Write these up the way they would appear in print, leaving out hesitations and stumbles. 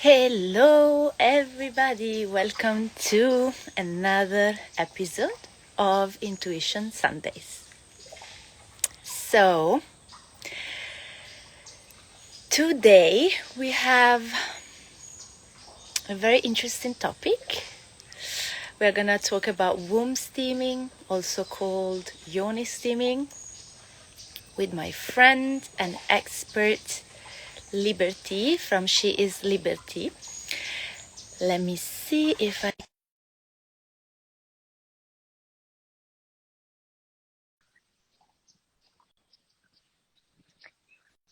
Hello, everybody. Welcome to another episode of Intuition Sundays. So, today we have a very interesting topic. We're going to talk about womb steaming, also called yoni steaming, with my friend and expert Liberty from She is Liberty. Let me see if I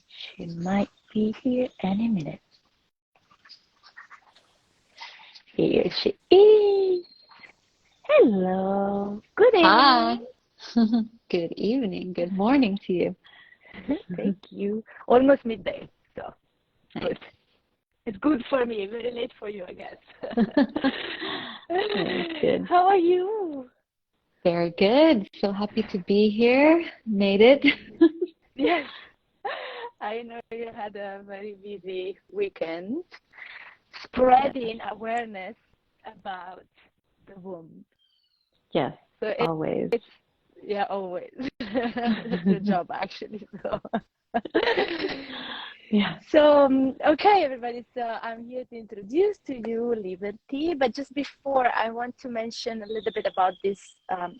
She might be here any minute. Here she is. Hello. Good evening. Hi. Good evening. Good morning to you. Thank you. Almost midday, so Nice. good. It's good for me. Very late for you, I guess. Very good. How are you? Very good. So happy to be here. Made it. Yes. I know you had a very busy weekend spreading awareness about the womb. Yes, So always. it's yeah, always. That's your job actually. So Yeah. So, okay, everybody. So I'm here to introduce to you Liberty. But just before, I want to mention a little bit about this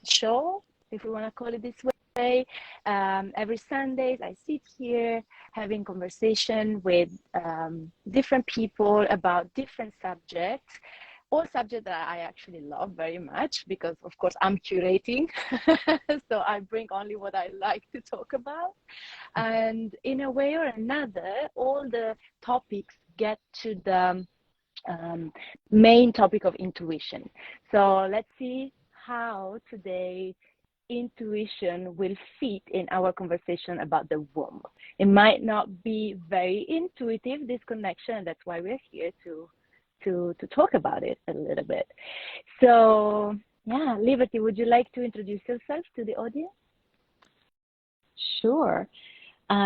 show, if we want to call it this way. Every Sundays, I sit here having conversation with different people about different subjects. All subjects that I actually love very much because, of course, I'm curating. So I bring only what I like to talk about. And in a way or another, all the topics get to the main topic of intuition. So let's see how today intuition will fit in our conversation about the womb. It might not be very intuitive, this connection, and that's why we're here to talk about it a little bit. So yeah, Liberty, would you like to introduce yourself to the audience? Sure.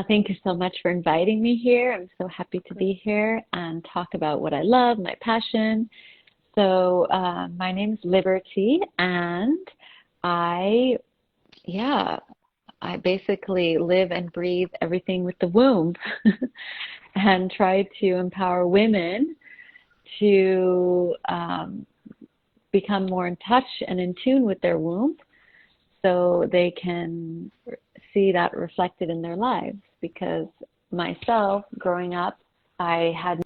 Thank you so much for inviting me here. I'm so happy to be here and talk about what I love, my passion. So my name is Liberty, and I basically live and breathe everything with the womb and try to empower women to become more in touch and in tune with their womb so they can see that reflected in their lives. Because myself, growing up, I had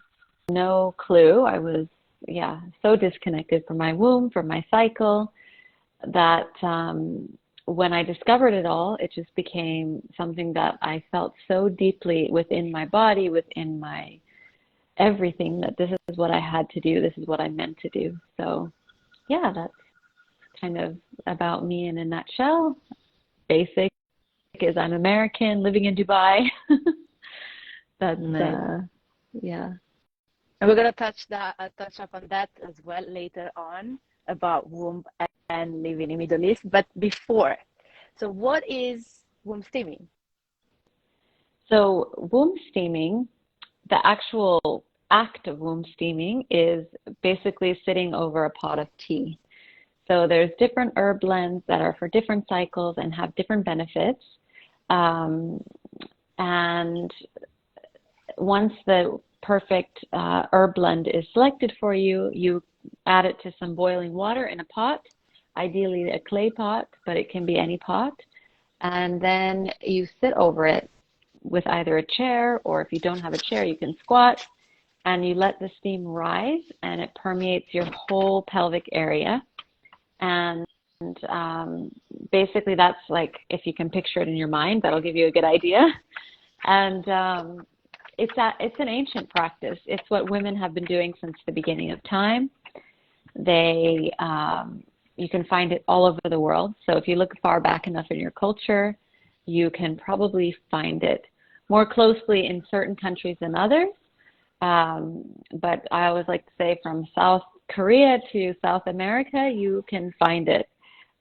no clue. I was, so disconnected from my womb, from my cycle, that when I discovered it all, it just became something that I felt so deeply within my body, within my everything, that this is what I had to do. This is what I meant to do. So, yeah, that's kind of about me in a nutshell. Basic is I'm American, living in Dubai. That's Nice. yeah. And we're going to touch up on that as well later on about womb and living in Middle East. But before, so what is womb steaming? So womb steaming, the actual act of womb steaming is basically sitting over a pot of tea. So there's different herb blends that are for different cycles and have different benefits. And once the perfect herb blend is selected for you, you add it to some boiling water in a pot, ideally a clay pot, but it can be any pot. And then you sit over it with either a chair, or if you don't have a chair, you can squat, and you let the steam rise, and it permeates your whole pelvic area. And basically that's like, if you can picture it in your mind, that'll give you a good idea. And it's an ancient practice. It's what women have been doing since the beginning of time. You can find it all over the world. So if you look far back enough in your culture, you can probably find it more closely in certain countries than others. But I always like to say, from South Korea to South America, you can find it.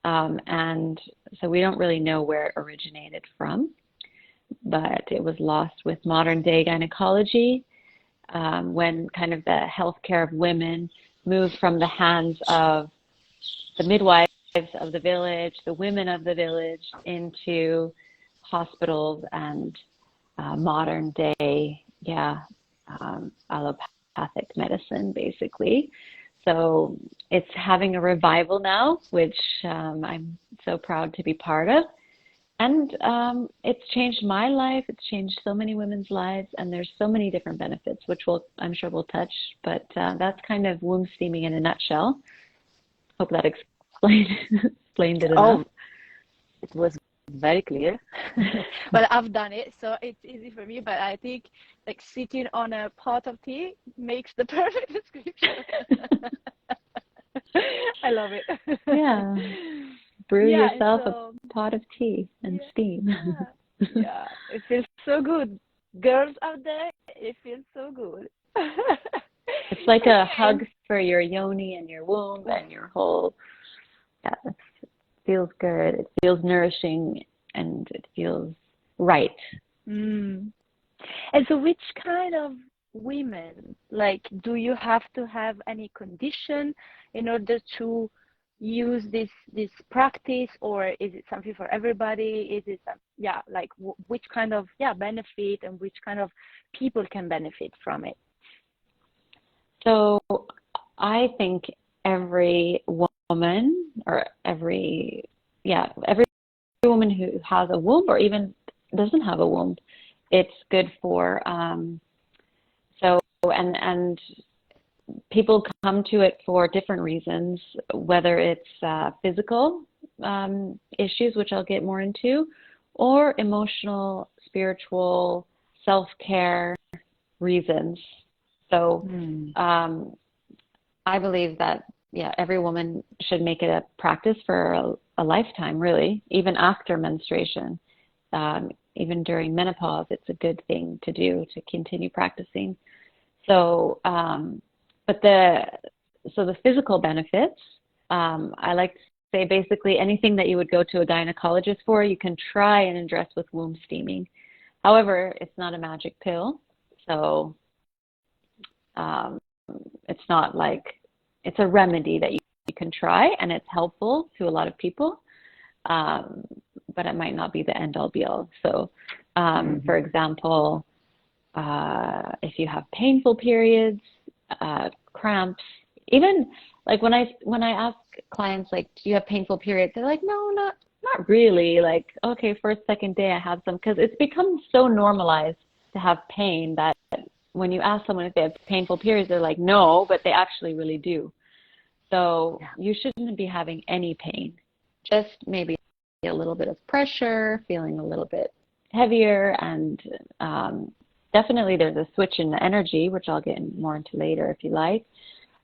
And so we don't really know where it originated from, but it was lost with modern day gynecology. when kind of the healthcare of women moved from the hands of the midwives of the village, the women of the village, into hospitals and modern day, allopathic medicine, basically. So it's having a revival now, which I'm so proud to be part of. And it's changed my life. It's changed so many women's lives, and there's so many different benefits, which I'm sure we'll touch. But that's kind of womb steaming in a nutshell. Hope that explained it enough. Oh, it was very clear. Well, I've done it, so it's easy for me. But I think like sitting on a pot of tea makes the perfect description. I love it. Yeah. Brew yourself so, a pot of tea and steam. Yeah, it feels so good. Girls out there, it feels so good. It's like a hug for your yoni and your womb and your whole, it feels good. It feels nourishing and it feels right. Mm. And so which kind of women, like, do you have to have any condition in order to use this practice, or is it something for everybody? Is it which kind of benefit and which kind of people can benefit from it? So I think every woman or every woman who has a womb or even doesn't have a womb, it's good for and people come to it for different reasons, whether it's physical issues, which I'll get more into, or emotional, spiritual, self-care reasons. So I believe that, every woman should make it a practice for a lifetime, really, even after menstruation. Even during menopause, it's a good thing to do, to continue practicing. So, the physical benefits, I like to say basically anything that you would go to a gynecologist for, you can try and address with womb steaming. However, it's not a magic pill. So it's not like, it's a remedy that you can try, and it's helpful to a lot of people, but it might not be the end all be all. So for example, if you have painful periods, cramps, even like when I ask clients, like, do you have painful periods? They're like, no, not really. Like, okay, first, second day I have some, because it's become so normalized to have pain that when you ask someone if they have painful periods, they're like, no, but they actually really do. So you shouldn't be having any pain, just maybe a little bit of pressure, feeling a little bit heavier, and definitely there's a switch in the energy, which I'll get more into later if you like.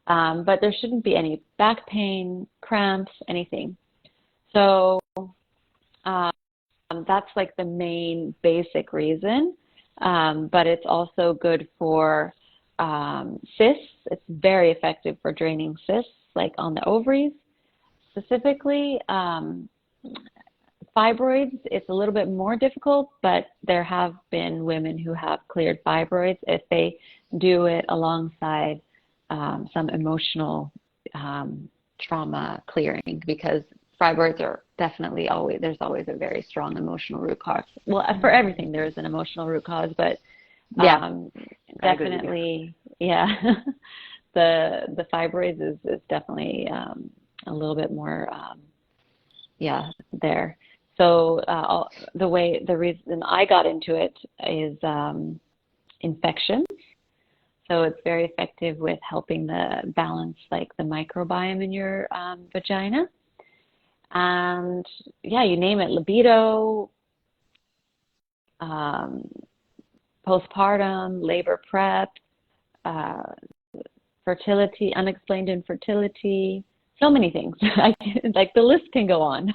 But there shouldn't be any back pain, cramps, anything. So that's like the main basic reason. But it's also good for cysts. It's very effective for draining cysts, like on the ovaries specifically. Fibroids, it's a little bit more difficult, but there have been women who have cleared fibroids if they do it alongside some emotional trauma clearing, because fibroids are definitely there's always a very strong emotional root cause. Well, for everything there is an emotional root cause, but definitely, the fibroids is definitely a little bit more, there. So the reason I got into it is infections. So it's very effective with helping the balance, like the microbiome in your vagina. And you name it, libido, postpartum, labor prep, fertility, unexplained infertility, so many things. Like the list can go on.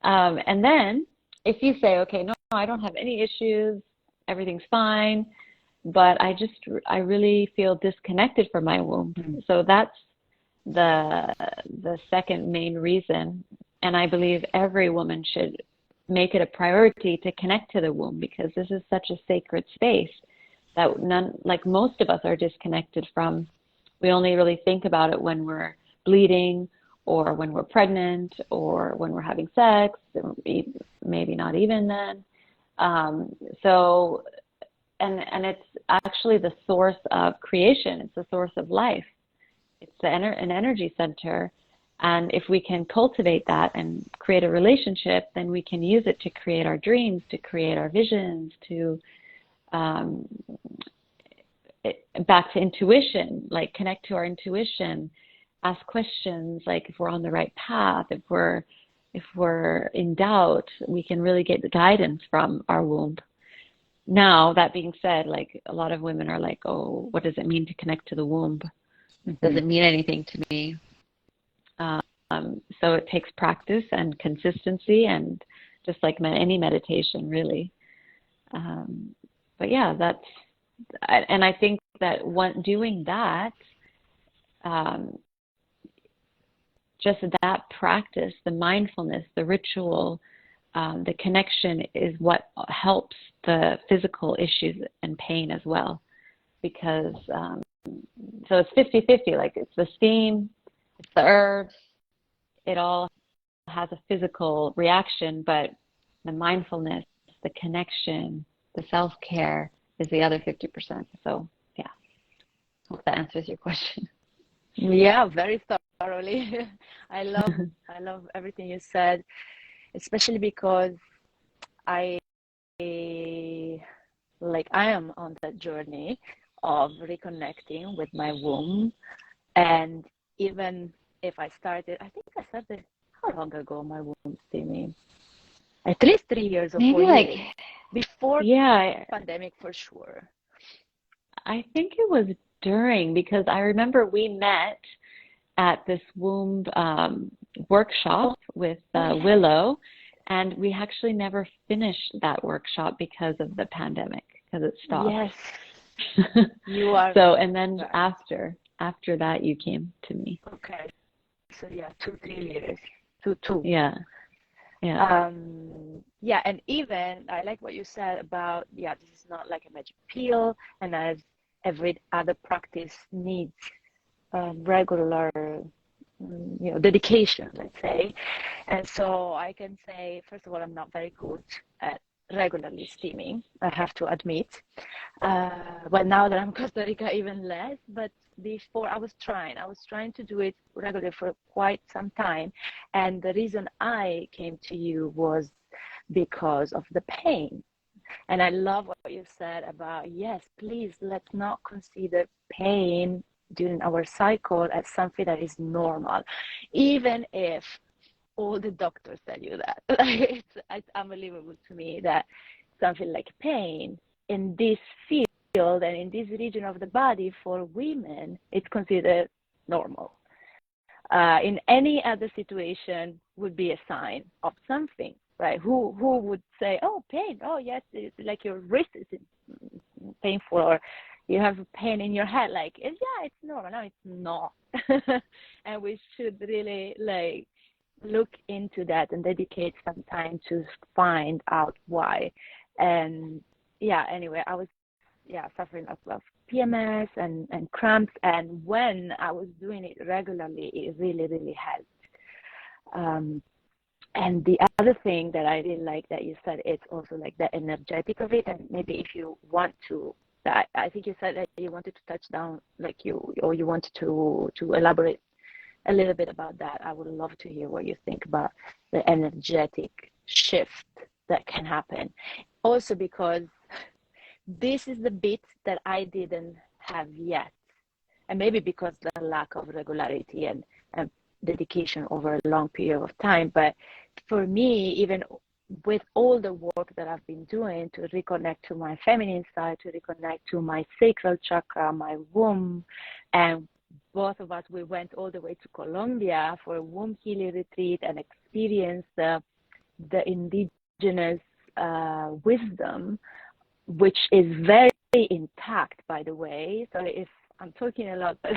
And then if you say, okay, no, I don't have any issues, everything's fine, but I really feel disconnected from my womb. So that's the second main reason. And I believe every woman should make it a priority to connect to the womb, because this is such a sacred space. that none, like most of us are disconnected from. We only really think about it when we're bleeding or when we're pregnant or when we're having sex, maybe not even then. So, and it's actually the source of creation. It's the source of life. It's an energy center. And if we can cultivate that and create a relationship, then we can use it to create our dreams, to create our visions, to back to intuition, like connect to our intuition, ask questions, like if we're on the right path, if we're in doubt, we can really get the guidance from our womb. Now, that being said, like a lot of women are like, oh, what does it mean to connect to the womb? Does it mean anything to me? So it takes practice and consistency, and just like any meditation, really. But yeah, and I think that doing that, just that practice, the mindfulness, the ritual, the connection is what helps the physical issues and pain as well. Because, so it's 50-50, like it's the steam, it's the herbs, it all has a physical reaction, but the mindfulness, the connection, the self-care is the other 50%. So yeah, hope that answers your question. Yeah, very thoroughly. I love everything you said, especially because I am on that journey of reconnecting with my womb. And even if I started how long ago my womb steaming? At least 3 years or Maybe 4 years. Before pandemic for sure. I think it was during, because I remember we met at this womb workshop with Willow, and we actually never finished that workshop because of the pandemic, because it stopped. Yes, you are. So, and then right. after that, you came to me. Okay, so yeah, 2-3 years, two. Yeah. Yeah. Yeah, and even I like what you said about, this is not like a magic pill, and as every other practice needs regular, dedication, let's say. And so I can say, first of all, I'm not very good at regularly steaming, I have to admit. But now that I'm in Costa Rica, even less. But before I was trying to do it regularly for quite some time. And the reason I came to you was because of the pain. And I love what you said about, yes, please, let's not consider pain during our cycle as something that is normal, even if all the doctors tell you that. It's unbelievable to me that something like pain in this field and in this region of the body for women, it's considered normal. In any other situation would be a sign of something, right? Who would say, oh, pain, oh yes, it's like your wrist is painful, or you have pain in your head, like, yeah, it's normal. No, it's not. And we should really look into that and dedicate some time to find out why. And anyway, I was suffering of PMS and cramps, and when I was doing it regularly, it really, really helped. And the other thing that I really like that you said, it's also like the energetic of it. And maybe if you want to, I think you said that you wanted to touch down, you wanted to elaborate a little bit about that. I would love to hear what you think about the energetic shift that can happen. Also because this is the bit that I didn't have yet. And maybe because the lack of regularity and dedication over a long period of time. But for me, even with all the work that I've been doing to reconnect to my feminine side, to reconnect to my sacral chakra, my womb, and both of us, we went all the way to Colombia for a womb healing retreat and experienced the indigenous wisdom, which is very intact, by the way. So if I'm talking a lot, but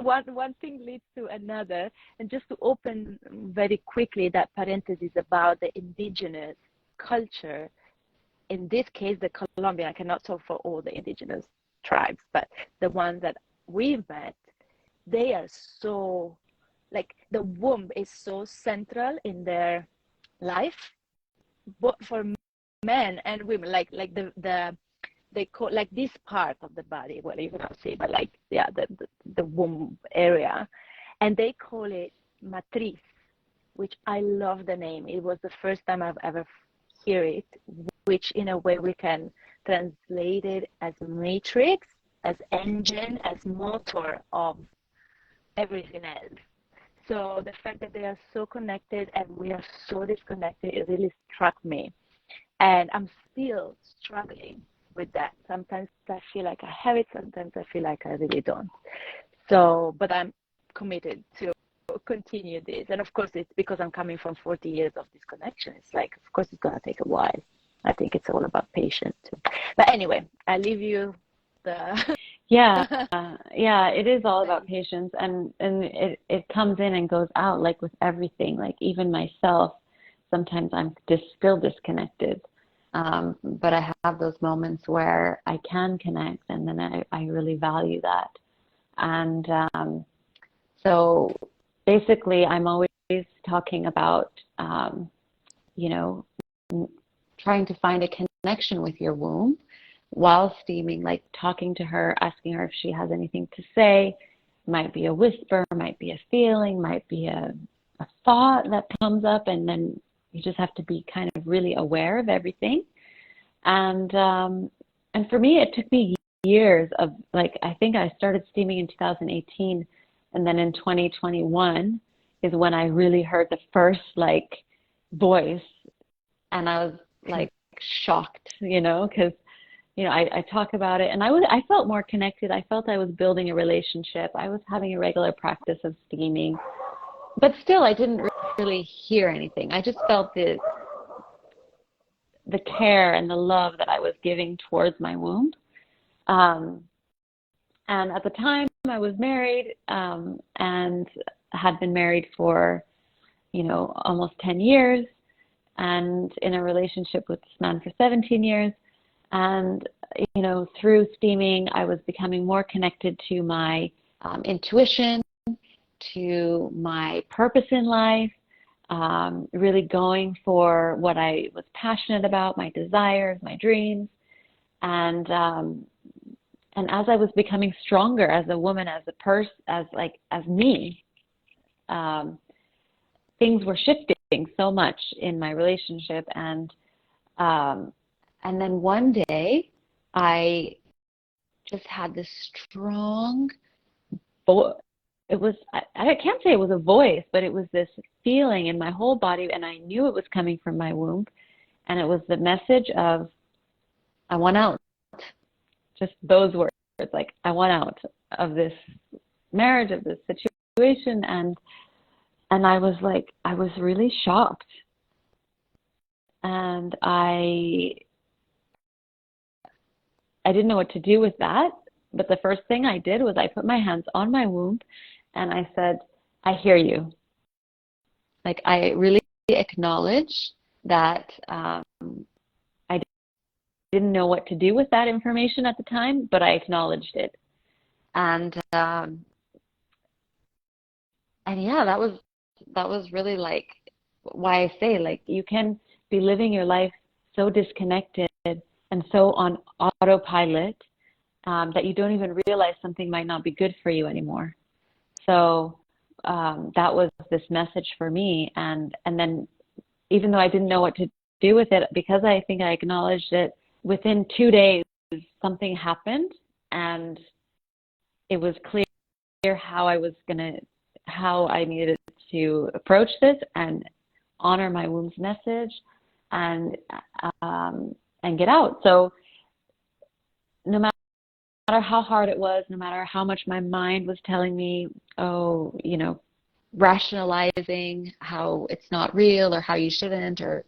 one thing leads to another. And just to open very quickly that parenthesis about the indigenous culture, in this case, the Colombian, I cannot talk for all the indigenous tribes, but the ones that we've met, they are so, like, the womb is so central in their life, but for men and women, like the they call, like, this part of the body, well, you cannot see, but like, yeah, the womb area, and they call it matriz, which I love the name. It was the first time I've ever hear it, which in a way we can translate it as matrix, as engine, as motor of everything else. So the fact that they are so connected and we are so disconnected, it really struck me. And I'm still struggling with that. Sometimes I feel like I have it, sometimes I feel like I really don't. So, but I'm committed to continue this. And of course, it's because I'm coming from 40 years of disconnection. It's like, of course, it's going to take a while. I think it's all about patience too. But anyway, I leave you the... Yeah, it is all about patience, and it comes in and goes out, like with everything. Like even myself, sometimes I'm just still disconnected. But I have those moments where I can connect, and then I really value that. And so basically, I'm always talking about, trying to find a connection with your womb while steaming, like talking to her, asking her if she has anything to say. Might be a whisper, might be a feeling, might be a thought that comes up, and then you just have to be kind of really aware of everything. And for me, it took me years of, like, I think I started steaming in 2018, and then in 2021 is when I really heard the first, like, voice, and I was like shocked, because I talk about it, and I felt more connected. I felt I was building a relationship. I was having a regular practice of steaming, but still I didn't really hear anything. I just felt the care and the love that I was giving towards my womb. And at the time I was married, and had been married for, almost 10 years, and in a relationship with this man for 17 years. And, through steaming, I was becoming more connected to my intuition, to my purpose in life, really going for what I was passionate about, my desires, my dreams. And as I was becoming stronger as a woman, as a person, as me, things were shifting so much in my relationship. And then one day I just had this strong, it was, I can't say it was a voice, but it was this feeling in my whole body, and I knew it was coming from my womb. And it was the message of, I want out. Just those words, like, I want out of this marriage, of this situation. And I was like, I was really shocked. And I didn't know what to do with that. But the first thing I did was I put my hands on my womb and I said, I hear you. Like, I really acknowledge that I didn't know what to do with that information at the time, but I acknowledged it. And yeah, that was really, like, why I say, like, you can be living your life so disconnected and so on autopilot that you don't even realize something might not be good for you anymore. So that was this message for me. And then, even though I didn't know what to do with it, because I think I acknowledged it, within 2 days, something happened, and it was clear how I needed to approach this and honor my womb's message and get out. So no matter how hard it was, no matter how much my mind was telling me, rationalizing how it's not real or how you shouldn't, or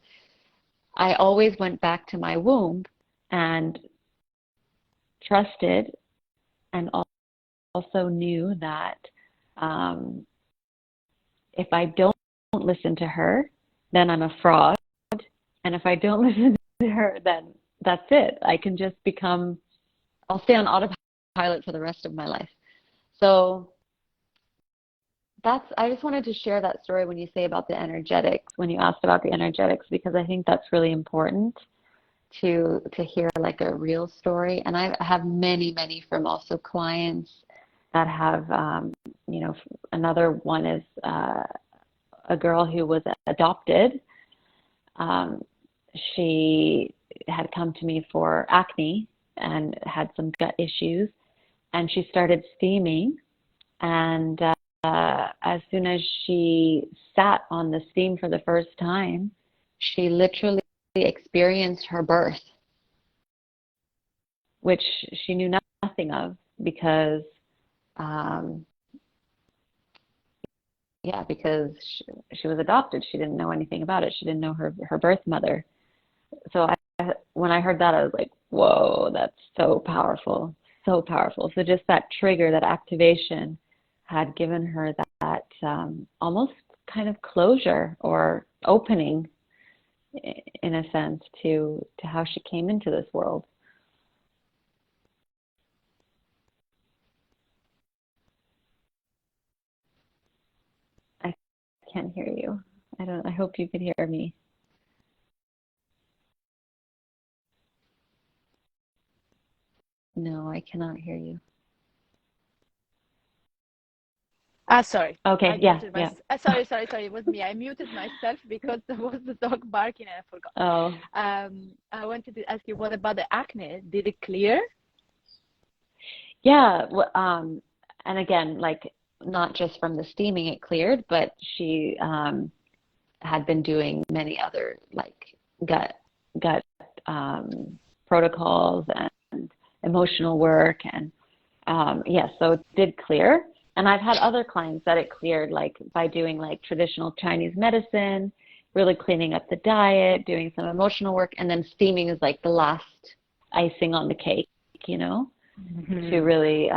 I always went back to my womb and trusted, and also knew that if I don't listen to her, then I'm a fraud. And if I don't listen to her, then that's it. I can just become, I'll stay on autopilot for the rest of my life. So I just wanted to share that story when you say about the energetics, when you asked about the energetics, because I think that's really important to hear like a real story. And I have many from also clients that have, another one is a girl who was adopted. She had come to me for acne and had some gut issues, and she started steaming. And as soon as she sat on the steam for the first time, she literally experienced her birth, which she knew nothing of because, because she was adopted. She didn't know anything about it. She didn't know her birth mother. So when I heard that, I was like, whoa, that's so powerful, so powerful. So just that trigger, that activation had given her that almost kind of closure or opening, in a sense, to how she came into this world. I can't hear you. I hope you can hear me. No, I cannot hear you. Sorry. Okay, yeah. Sorry. It was me. I muted myself because there was the dog barking and I forgot. Oh. I wanted to ask you, what about the acne? Did it clear? Yeah. And again, like not just from the steaming it cleared, but she had been doing many other like gut protocols and emotional work, and so it did clear. And I've had other clients that it cleared, like by doing like traditional Chinese medicine, really cleaning up the diet, doing some emotional work, and then steaming is like the last icing on the cake, to really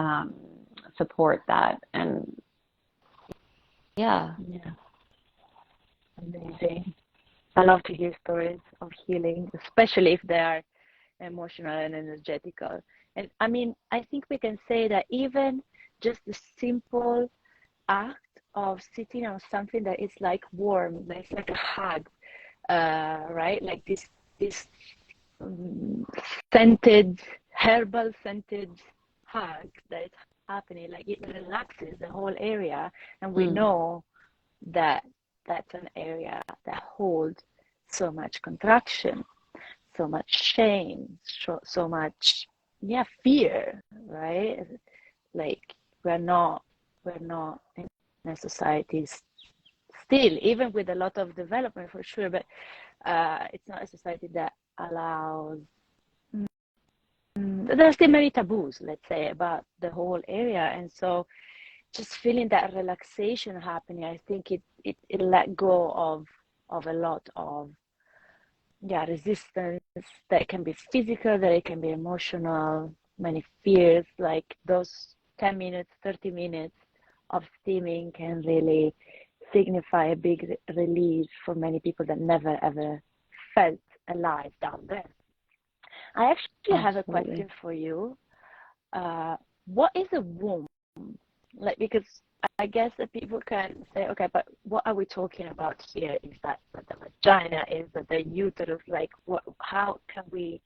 support that. And yeah. Amazing. I love to hear stories of healing, especially if they are emotional and energetical. And I mean, I think we can say that even just the simple act of sitting on something that is like warm, that is like a hug, right? Like this herbal scented hug that is happening, like it relaxes the whole area, and we know that that's an area that holds so much contraction, so much shame, so much fear, right? Like we're not in a society still, even with a lot of development for sure, but it's not a society that allows. There are still many taboos, let's say, about the whole area, and so just feeling that relaxation happening, I think it let go of a lot of resistance that can be physical, that it can be emotional, many fears. Like those 10 minutes, 30 minutes of steaming can really signify a big release for many people that never ever felt alive down there. I actually have a question for you. What is a womb? Like, because I guess that people can say, okay, but what are we talking about here? Is that the vagina? Is that the uterus? Like, what can we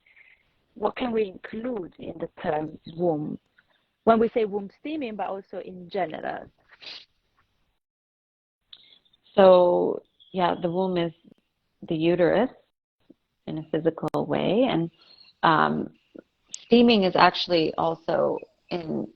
include in the term womb when we say womb steaming, but also in general? So, the womb is the uterus in a physical way, and steaming is actually also in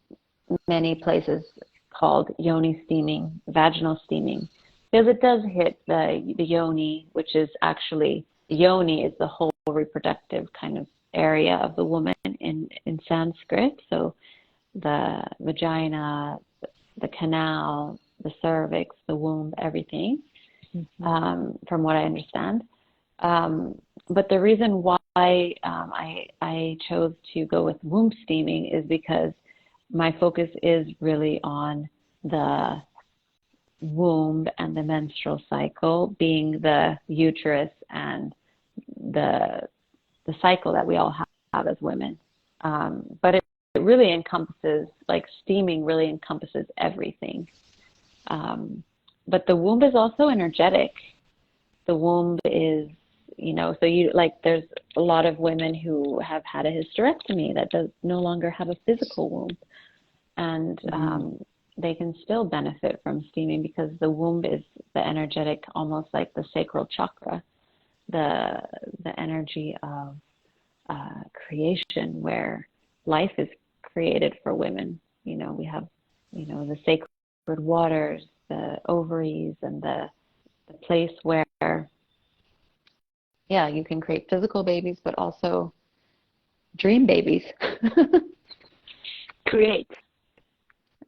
many places called yoni steaming, vaginal steaming, because it does hit the yoni, which is actually, the yoni is the whole reproductive kind of area of the woman in Sanskrit. So the vagina, the canal, the cervix, the womb, everything, from what I understand. But the reason why I chose to go with womb steaming is because my focus is really on the womb and the menstrual cycle being the uterus and the the cycle that we all have as women. But it really encompasses, like steaming really encompasses everything. But the womb is also energetic. The womb is, so there's a lot of women who have had a hysterectomy that does no longer have a physical womb. And they can still benefit from steaming because the womb is the energetic, almost like the sacral chakra, the energy of creation, where life is created for women. We have, the sacred waters, the ovaries, and the place where, you can create physical babies, but also dream babies. Create.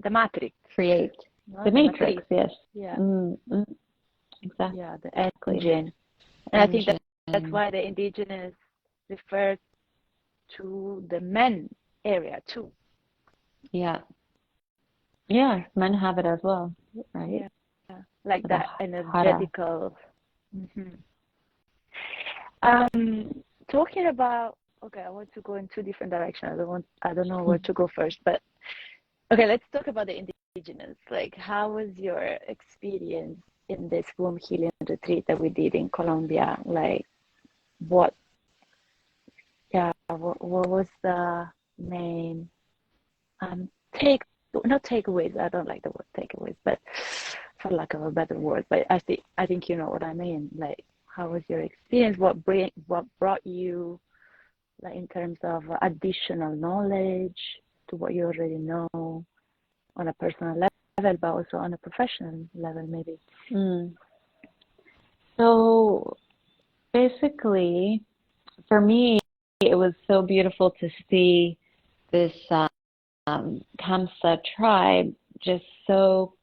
The matrix. Create. Not The matrix, yes. Yeah. Exactly. Yeah, the engine. And I think that's why the indigenous refers to the men area too. Yeah. Yeah, men have it as well, right? Yeah. Like So that energetical. Talking about, okay, I want to go in two different directions. I don't know where to go first, but okay, let's talk about the indigenous. Like, how was your experience in this womb healing retreat that we did in Colombia? Like, what was the main not takeaways, I don't like the word takeaways, but for lack of a better word, but I think you know what I mean. Like, how was your experience? What brought you, like, in terms of additional knowledge to what you already know on a personal level, but also on a professional level, maybe? So basically, for me, it was so beautiful to see this Kamsa tribe just so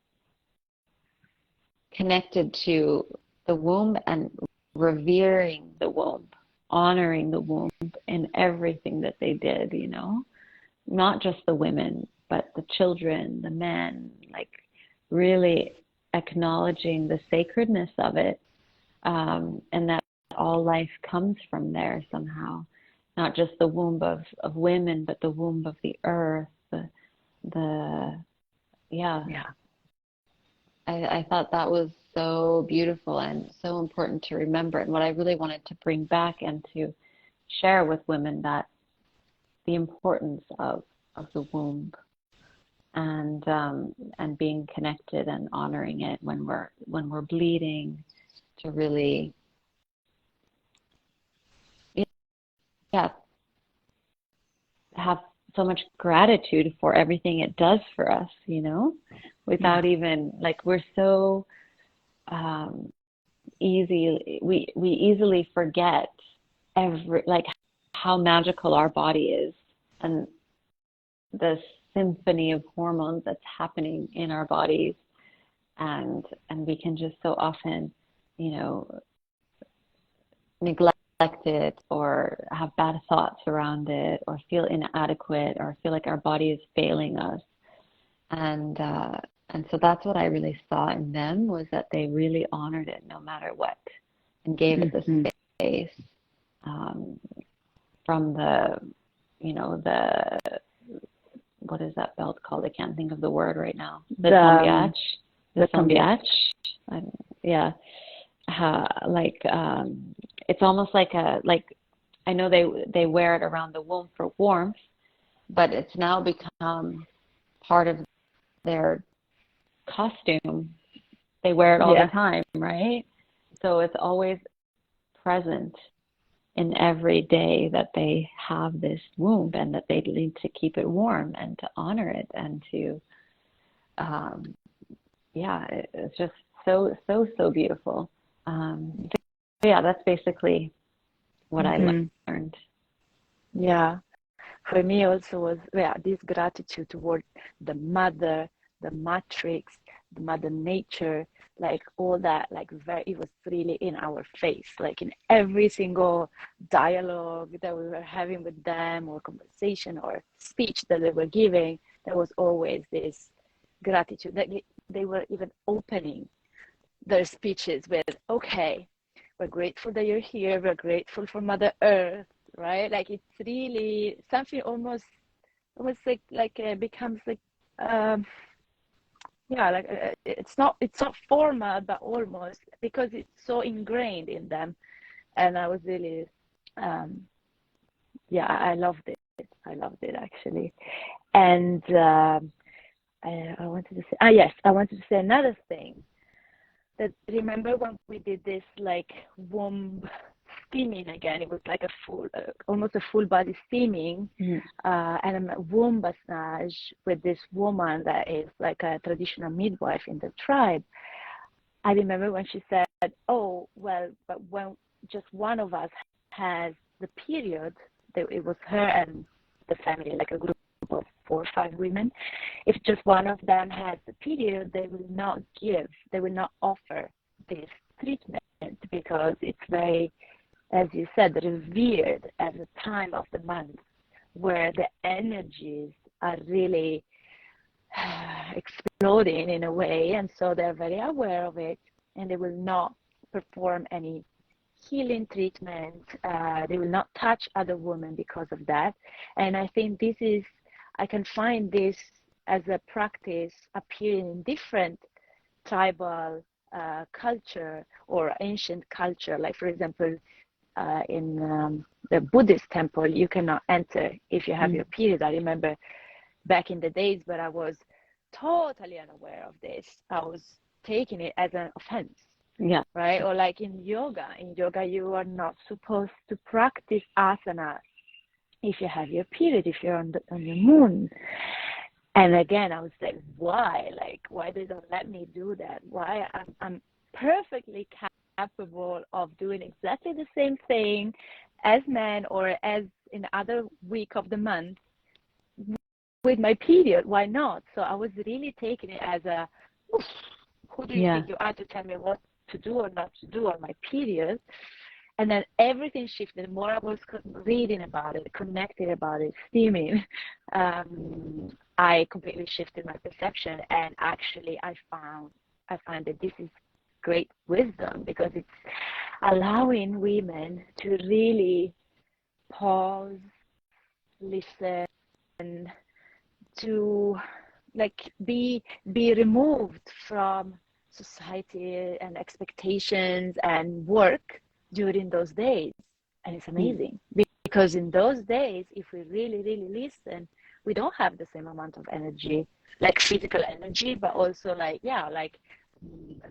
connected to the womb and revering the womb, honoring the womb in everything that they did, not just the women, but the children, the men, like really acknowledging the sacredness of it, and that all life comes from there somehow, not just the womb of women, but the womb of the earth, I thought that was so beautiful and so important to remember, and what I really wanted to bring back and to share with women, that the importance of the womb and being connected and honoring it when we're bleeding, to really have so much gratitude for everything it does for us, without even, like, we're so we easily forget how magical our body is, and the symphony of hormones that's happening in our bodies, and we can just so often, neglect it, or have bad thoughts around it, or feel inadequate, or feel like our body is failing us. And so that's what I really saw in them, was that they really honored it no matter what, and gave it the space, from the, what is that belt called? I can't think of the word right now. The tombiach. It's almost like I know they wear it around the womb for warmth, but it's now become part of their costume. They wear it all the time, right? So it's always present in every day that they have this womb, and that they need to keep it warm and to honor it, and to it's just so beautiful. That's basically what I learned. For me also was this gratitude toward the mother, the matrix, the mother nature, like all that, like it was really in our face, like in every single dialogue that we were having with them, or conversation or speech that they were giving. There was always this gratitude, that they were even opening their speeches with, okay, we're grateful that you're here, we're grateful for Mother Earth, right? Like it's really something almost becomes like um yeah, like it's not formal, but almost, because it's so ingrained in them. And I was really um yeah, I loved it. I loved it actually. And I wanted to say, yes, I wanted to say another thing. That remember when we did this like womb steaming again? It was like a full, almost a full body steaming, and a womb massage with this woman that is like a traditional midwife in the tribe. I remember when she said, "Oh, well, but when just one of us has the period, that it was her and the family, like a group of 4 or 5 women. If just one of them has the period, they will not offer this treatment because it's very, as you said, revered as a time of the month where the energies are really exploding in a way, and so they're very aware of it, and they will not perform any healing treatment. They will not touch other women because of that. And I think I can find this as a practice appearing in different tribal culture or ancient culture. Like, for example, in the Buddhist temple, you cannot enter if you have your period. I remember back in the days, but I was totally unaware of this. I was taking it as an offense. Yeah. Right? Or like in yoga. In yoga, you are not supposed to practice asanas if you have your period, if you're on your moon. And again, I was like, why? Like, why they don't let me do that? Why? I'm perfectly capable of doing exactly the same thing as men or as in other week of the month with my period. Why not? So I was really taking it as a, who do you think you are to tell me what to do or not to do on my period? And then everything shifted. The more I was reading about it, connected about it, steaming, I completely shifted my perception. And actually, I find that this is great wisdom, because it's allowing women to really pause, listen, to like be removed from society and expectations and work during those days. And it's amazing, because in those days, if we really, really listen, we don't have the same amount of energy, like physical energy, but also like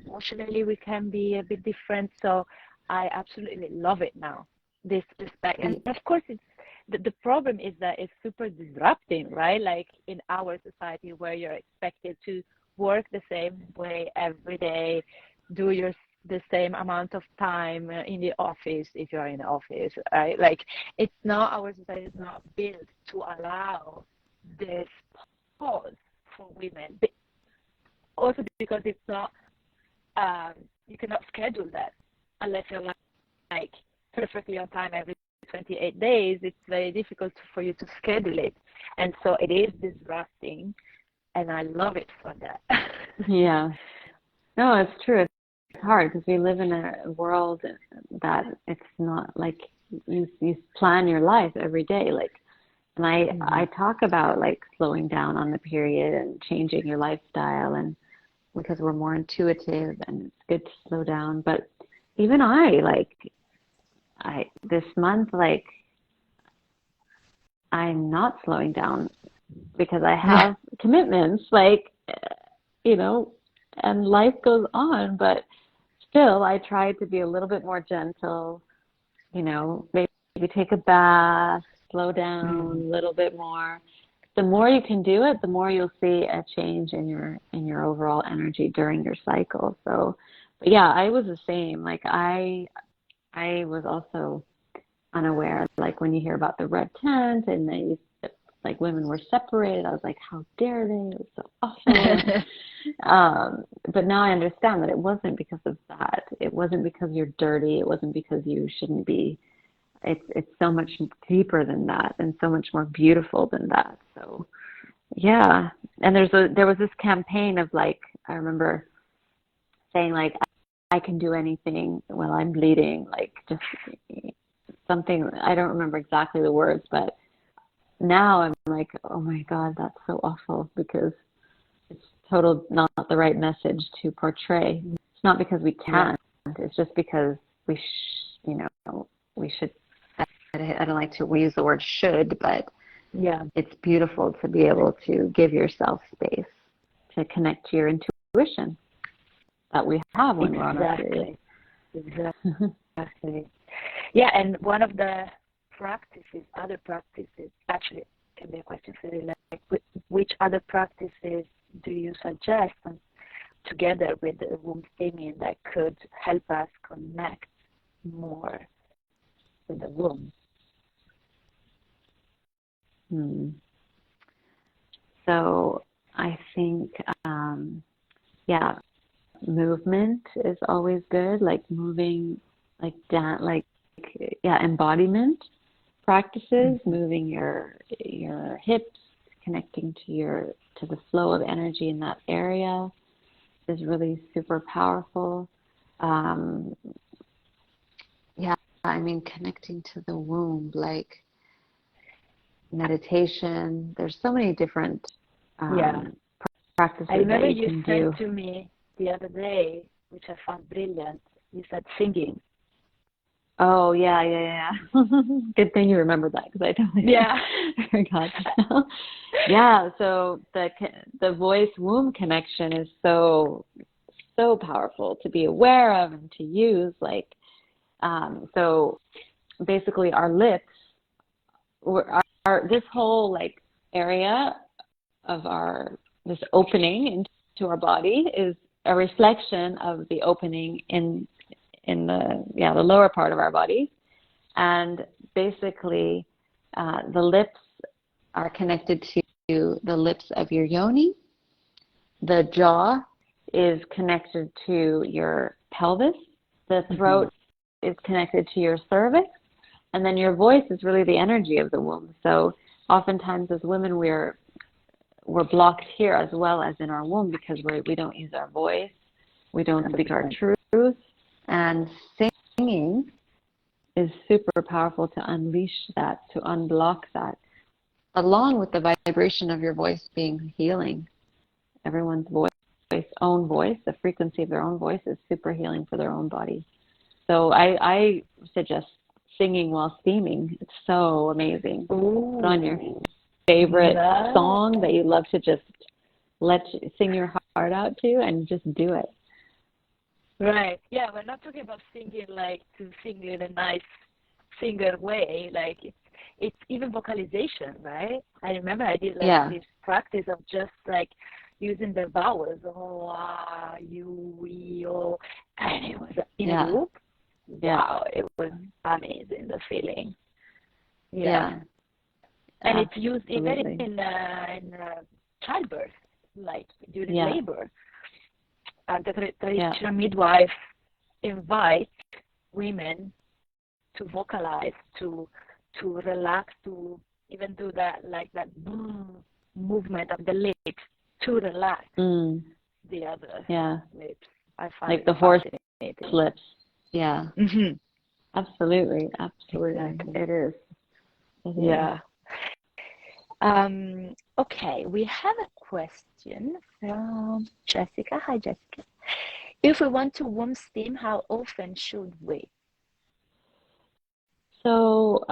emotionally we can be a bit different. So I absolutely love it now, this respect. And of course, it's the problem is that it's super disrupting, right? Like in our society, where you're expected to work the same way every day, do the same amount of time in the office, if you're in the office, right? Like, it's not, our society is not built to allow this pause for women. But also because it's not, you cannot schedule that unless you're like perfectly on time every 28 days. It's very difficult for you to schedule it. And so it is disrupting, and I love it for that. Yeah. No, it's true. It's hard because we live in a world that it's not like you plan your life every day. Like, and I talk about like slowing down on the period and changing your lifestyle, and because we're more intuitive and it's good to slow down. But even this month, like, I'm not slowing down because I have commitments, like, and life goes on, but still I try to be a little bit more gentle, maybe take a bath, slow down a little bit more. The more you can do it, the more you'll see a change in your overall energy during your cycle. So, but yeah, I was the same. Like, I was also unaware. Like, when you hear about the red tent and like women were separated, I was like, how dare they? It was so awful. But now I understand that it wasn't because of that. It wasn't because you're dirty. It wasn't because you shouldn't be. It's so much deeper than that, and so much more beautiful than that. So, yeah. And there was this campaign of, like, I remember saying, like, I can do anything while I'm bleeding, like, just something, I don't remember exactly the words, but now I'm like, oh my God, that's so awful, because it's total not the right message to portray. It's not because we can't, it's just because we should, I don't like to use the word should, but it's beautiful to be able to give yourself space to connect to your intuition that we have when we're on our period. Exactly. Yeah, and one of the other practices, actually, can be a question for you, like which other practices do you suggest together with the womb steaming that could help us connect more with the womb? So I think, movement is always good, like moving, like embodiment practices, moving your hips, connecting to the flow of energy in that area is really super powerful. Connecting to the womb, like meditation. There's so many different practices I remember that you can do. You said to me the other day, which I found brilliant, you said singing. Oh, yeah. Good thing you remember that, because I totally forgot. Yeah, so the voice-womb connection is so powerful to be aware of and to use. Like, so basically our lips, this whole like area of this opening into our body is a reflection of the opening in the lower part of our body. And basically the lips are connected to the lips of your yoni. The jaw is connected to your pelvis. The throat is connected to your cervix. And then your voice is really the energy of the womb. So oftentimes as women, we're blocked here as well as in our womb, because we don't use our voice. We don't speak our truth. And singing is super powerful to unleash that, to unblock that, along with the vibration of your voice being healing. Everyone's own voice, the frequency of their own voice is super healing for their own body. So I suggest singing while steaming. It's so amazing. Ooh. Put on your favorite song that you love to just sing your heart out to, and just do it. Right. Yeah, we're not talking about singing like to sing in a nice singer way. Like it's even vocalization, right? I remember I did this practice of just like using the vowels, oh, ah, you, we, oh, and it was in a group. Wow, it was amazing, the feeling. And it's used even in childbirth, like during labor. The traditional midwife invite women to vocalize, to relax, to even do that, like that movement of the lips to relax the other lips. I find like the horse lips. Yeah. Mm-hmm. Absolutely. Exactly. It is. Yeah. Okay, we have a question from Jessica. Hi, Jessica. If we want to womb steam, how often should we? So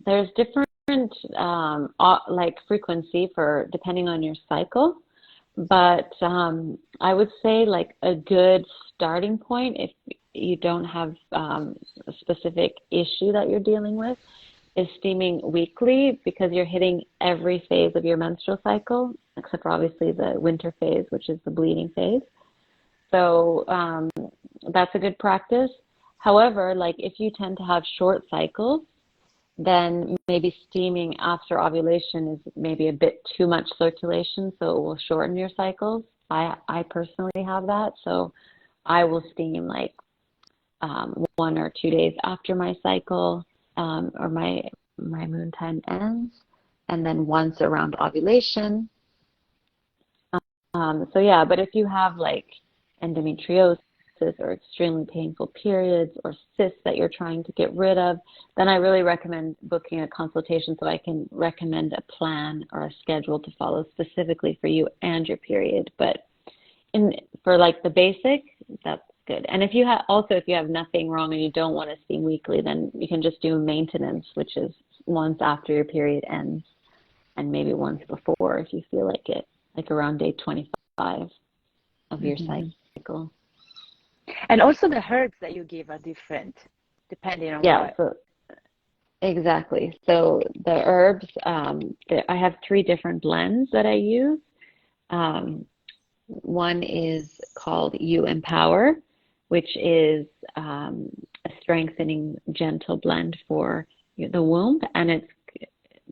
there's different like frequency for depending on your cycle, but I would say like a good starting point, if you don't have a specific issue that you're dealing with, is steaming weekly, because you're hitting every phase of your menstrual cycle, except for obviously the winter phase, which is the bleeding phase. So that's a good practice. However, like if you tend to have short cycles, then maybe steaming after ovulation is maybe a bit too much circulation, so it will shorten your cycles. I personally have that, so I will steam like 1 or 2 days after my cycle, or my moon time ends, and then once around ovulation. But if you have like endometriosis or extremely painful periods or cysts that you're trying to get rid of, then I really recommend booking a consultation so I can recommend a plan or a schedule to follow specifically for you and your period. But for like the basic, that's good. And if you have nothing wrong and you don't want to steam weekly, then you can just do maintenance, which is once after your period ends and maybe once before if you feel like it, like around day 25 of your cycle. And also the herbs that you give are different depending on what. So exactly. So the herbs, I have 3 different blends that I use. One is called You Empower, which is a strengthening, gentle blend for the womb. And it's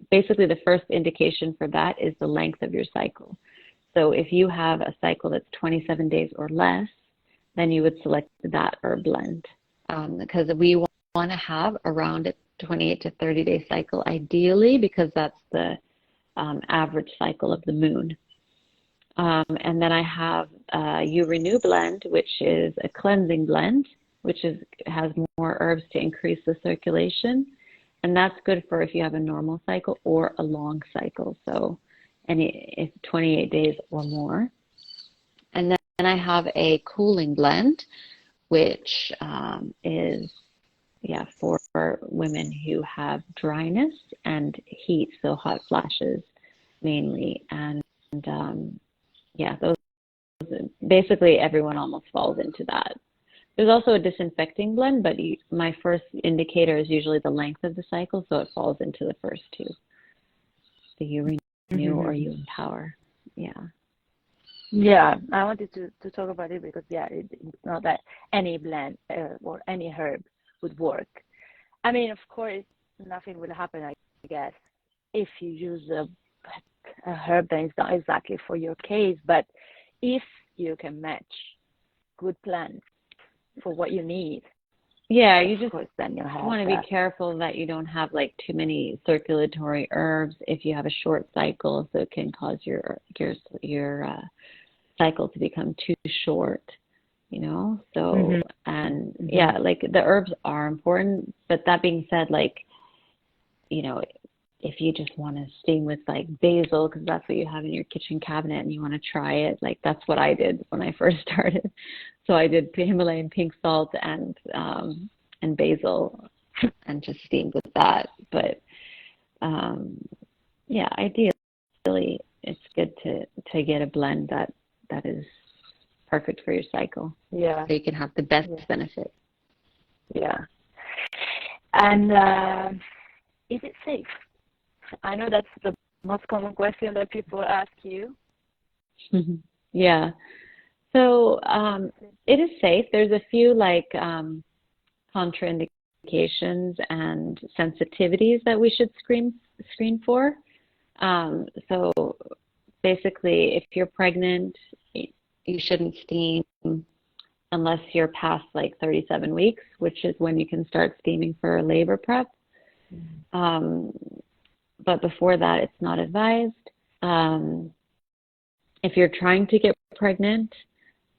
basically the first indication for that is the length of your cycle. So if you have a cycle that's 27 days or less, then you would select that herb blend. Because we want to have around a 28 to 30 day cycle ideally, because that's the average cycle of the moon. And then I have You Renew blend, which is a cleansing blend, which has more herbs to increase the circulation. And that's good for if you have a normal cycle or a long cycle. So if 28 days or more. And then I have a cooling blend, which is for women who have dryness and heat, so hot flashes mainly. And those basically everyone almost falls into that. There's also a disinfecting blend, but my first indicator is usually the length of the cycle, so it falls into the first 2, the You Renew or You Empower. Yeah, I wanted to talk about it because it's not that any blend or any herb would work. I mean, of course, nothing will happen, I guess, if you use a herb that is not exactly for your case, but if you can match good plants for what you need, you just then you want to be careful that you don't have like too many circulatory herbs if you have a short cycle, so it can cause your cycle to become too short, so like the herbs are important, but that being said, like if you just want to steam with like basil because that's what you have in your kitchen cabinet and you want to try it, like that's what I did when I first started. So I did Himalayan pink salt and basil and just steamed with that. But ideally it's good to get a blend that is perfect for your cycle. Yeah. So you can have the best benefit. Yeah. And is it safe? I know that's the most common question that people ask you. Yeah. So it is safe. There's a few like contraindications and sensitivities that we should screen for. So basically, if you're pregnant, you shouldn't steam unless you're past like 37 weeks, which is when you can start steaming for labor prep. But before that, it's not advised. If you're trying to get pregnant,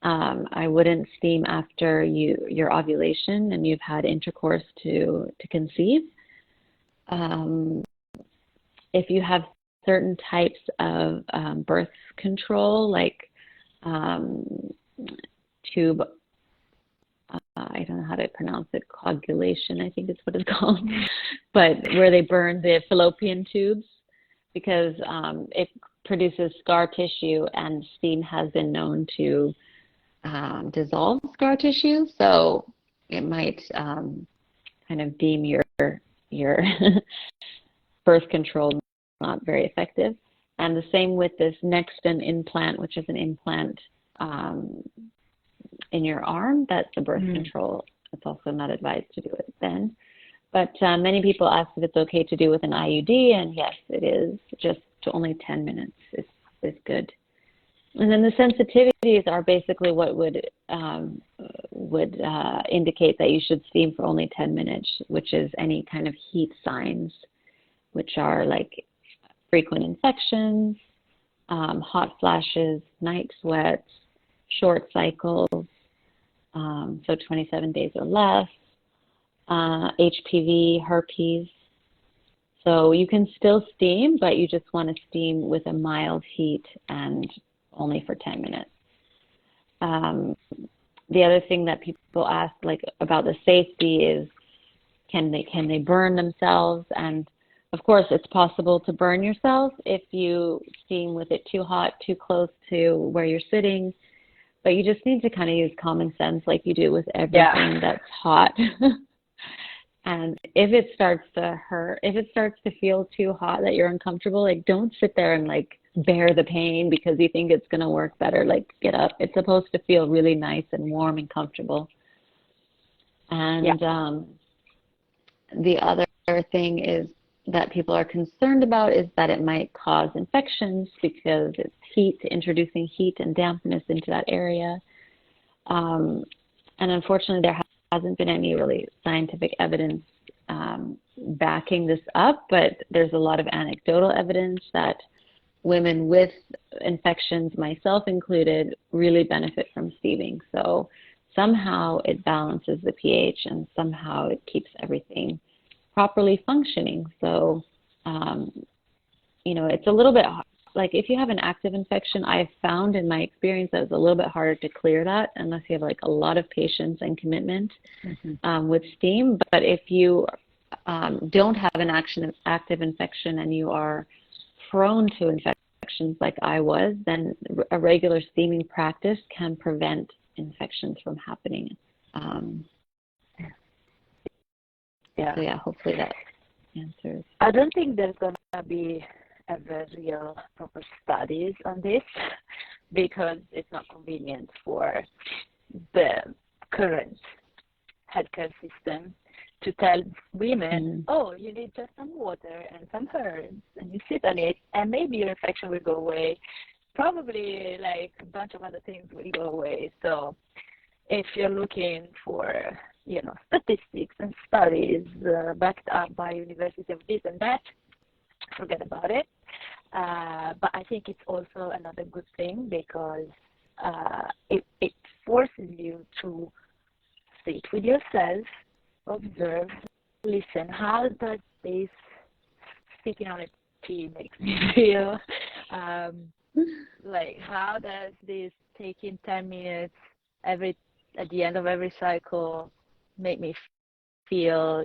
I wouldn't steam after your ovulation and you've had intercourse to conceive. If you have certain types of birth control, like tube, I don't know how to pronounce it, coagulation, I think is what it's called, but where they burn the fallopian tubes because it produces scar tissue, and steam has been known to dissolve scar tissue, so it might kind of deem your birth control not very effective. And the same with this Nexten implant, which is an implant in your arm, that's a birth control. It's also not advised to do it then. But many people ask if it's okay to do with an IUD, and yes, it is. Just to only 10 minutes is good. And then the sensitivities are basically what would indicate that you should steam for only 10 minutes, which is any kind of heat signs, which are like frequent infections, hot flashes, night sweats, short cycles, so 27 days or less, HPV, herpes. So you can still steam, but you just want to steam with a mild heat and only for 10 minutes. The other thing that people ask, like, about the safety is, can they burn themselves? And of course, it's possible to burn yourself if you steam with it too hot, too close to where you're sitting. But you just need to kind of use common sense, like you do with everything that's hot. And if it starts to hurt, if it starts to feel too hot that you're uncomfortable, like, don't sit there and like bear the pain because you think it's going to work better. Like, get up. It's supposed to feel really nice and warm and comfortable. And the other thing is that people are concerned about is that it might cause infections because it's heat, introducing heat and dampness into that area. And unfortunately, there hasn't been any really scientific evidence backing this up, but there's a lot of anecdotal evidence that women with infections, myself included, really benefit from steaming. So somehow it balances the pH and somehow it keeps everything properly functioning. So, it's a little bit like if you have an active infection, I've found in my experience that it's a little bit harder to clear that unless you have like a lot of patience and commitment with steam. But if you don't have an active infection and you are prone to infections like I was, then a regular steaming practice can prevent infections from happening. So yeah, hopefully that answers. I don't think there's going to be ever real proper studies on this because it's not convenient for the current healthcare system to tell women, oh, you need just some water and some herbs, and you sit on it, and maybe your infection will go away. Probably, like, a bunch of other things will go away. So if you're looking for, statistics and studies backed up by university of this and that, forget about it. But I think it's also another good thing because it forces you to sit with yourself, observe, listen. How does this sitting on a tea make me feel? Like, how does this taking 10 minutes at the end of every cycle make me feel,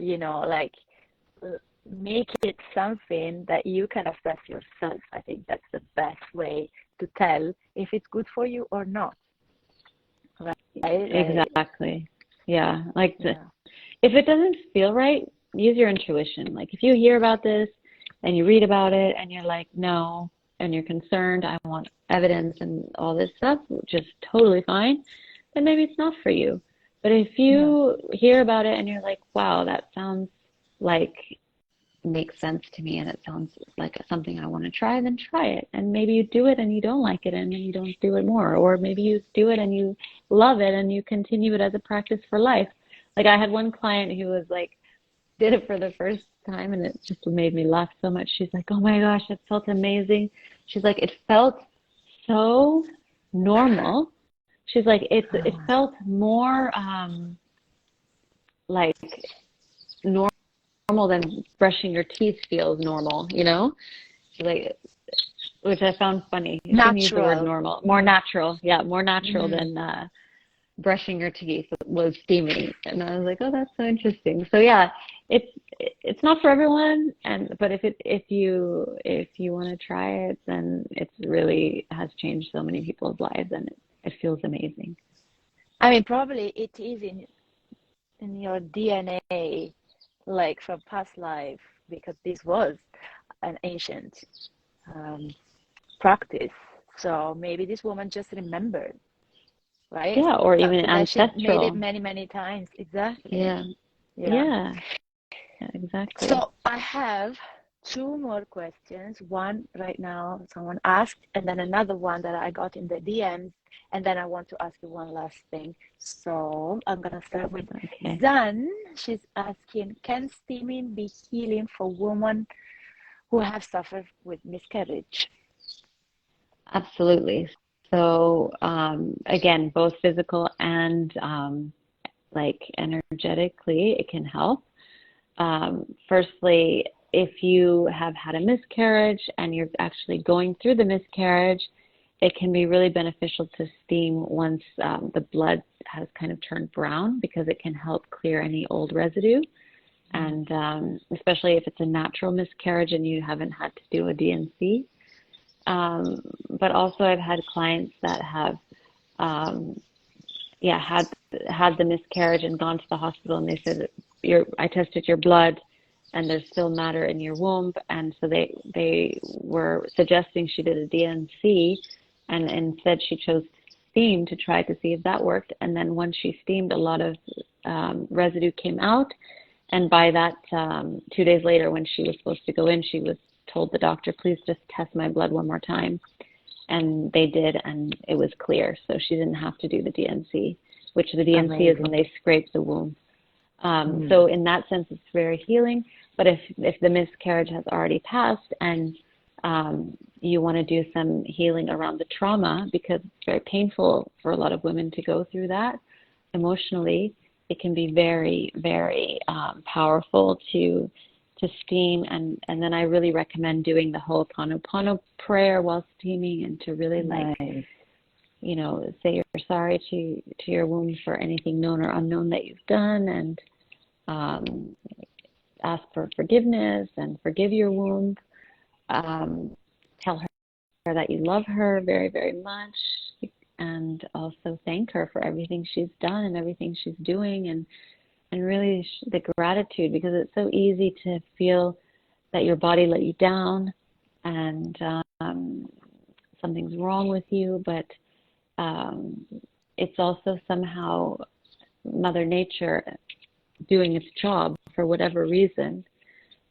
make it something that you can assess yourself. I think that's the best way to tell if it's good for you or not. Right? Exactly. Yeah. If it doesn't feel right, use your intuition. Like, if you hear about this and you read about it and you're like, no, and you're concerned, I want evidence and all this stuff, which is totally fine, then maybe it's not for you. But if you hear about it and you're like, wow, that sounds like makes sense to me and it sounds like something I want to try, then try it. And maybe you do it and you don't like it and then you don't do it more. Or maybe you do it and you love it and you continue it as a practice for life. Like, I had one client who was like, did it for the first time and it just made me laugh so much. She's like, oh my gosh, it felt amazing. She's like, it felt so normal. She's like, it felt more like normal than brushing your teeth feels normal, She's like, which I found funny. You shouldn't use the word normal. More natural. Yeah, more natural than brushing your teeth was steaming. And I was like, oh, that's so interesting. So yeah, it's not for everyone, but if you want to try it, then it really has changed so many people's lives and it feels amazing. I mean, probably it is in your DNA, like from past life, because this was an ancient practice. So maybe this woman just remembered, right? Yeah, or even ancestral. She made it many, many times. Exactly. Yeah, exactly. So I have two more questions. One right now someone asked, and then another one that I got in the DMs, and then I want to ask you one last thing. So I'm gonna start with Zan. She's asking, can steaming be healing for women who have suffered with miscarriage? Absolutely. So again, both physical and like energetically, it can help. Firstly, if you have had a miscarriage and you're actually going through the miscarriage, it can be really beneficial to steam once the blood has kind of turned brown, because it can help clear any old residue. And especially if it's a natural miscarriage and you haven't had to do a D&C. But also I've had clients that have had the miscarriage and gone to the hospital, and they said, I tested your blood and there's still matter in your womb. And so they were suggesting she did a D&C, and instead she chose steam to try to see if that worked. And then once she steamed, a lot of residue came out. And by that, 2 days later, when she was supposed to go in, she was told the doctor, please just test my blood one more time. And they did, and it was clear. So she didn't have to do the D&C, which the D&C Amazing. Is when they scrape the womb. So in that sense, it's very healing. But if the miscarriage has already passed and you want to do some healing around the trauma, because it's very painful for a lot of women to go through that emotionally, it can be very, very powerful to steam. And then I really recommend doing the Ho'oponopono prayer while steaming, and to really say you're sorry to your womb for anything known or unknown that you've done, and ask for forgiveness and forgive your womb. Tell her that you love her very, very much, and also thank her for everything she's done and everything she's doing, and really the gratitude, because it's so easy to feel that your body let you down and something's wrong with you, but it's also somehow Mother Nature doing its job for whatever reason,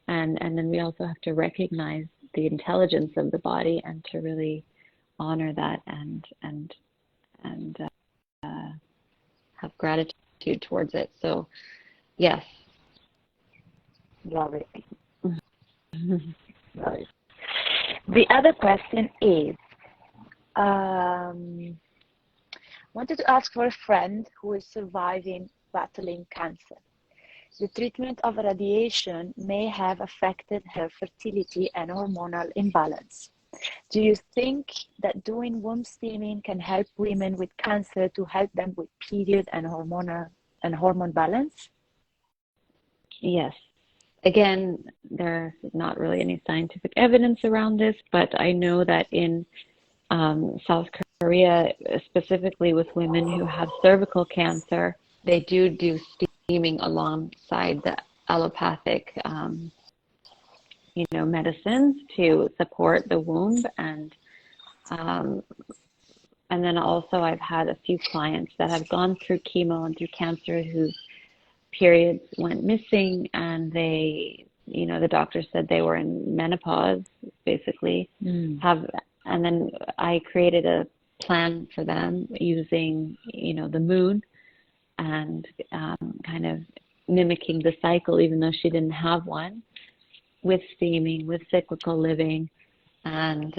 and then we also have to recognize the intelligence of the body and to really honor that and have gratitude towards it. So yes, love it. Love it. The other question is, wanted to ask for a friend who is surviving battling cancer. The treatment of radiation may have affected her fertility and hormonal imbalance. Do you think that doing womb steaming can help women with cancer to help them with period and hormone balance? Yes. Again, there's not really any scientific evidence around this, but I know that in South Korea, specifically with women who have cervical cancer, they do steaming alongside the allopathic medicines to support the womb. And then also I've had a few clients that have gone through chemo and through cancer whose periods went missing, and they, the doctor said they were in menopause, basically. And then I created a plan for them using, the moon, and kind of mimicking the cycle, even though she didn't have one, with steaming, with cyclical living, and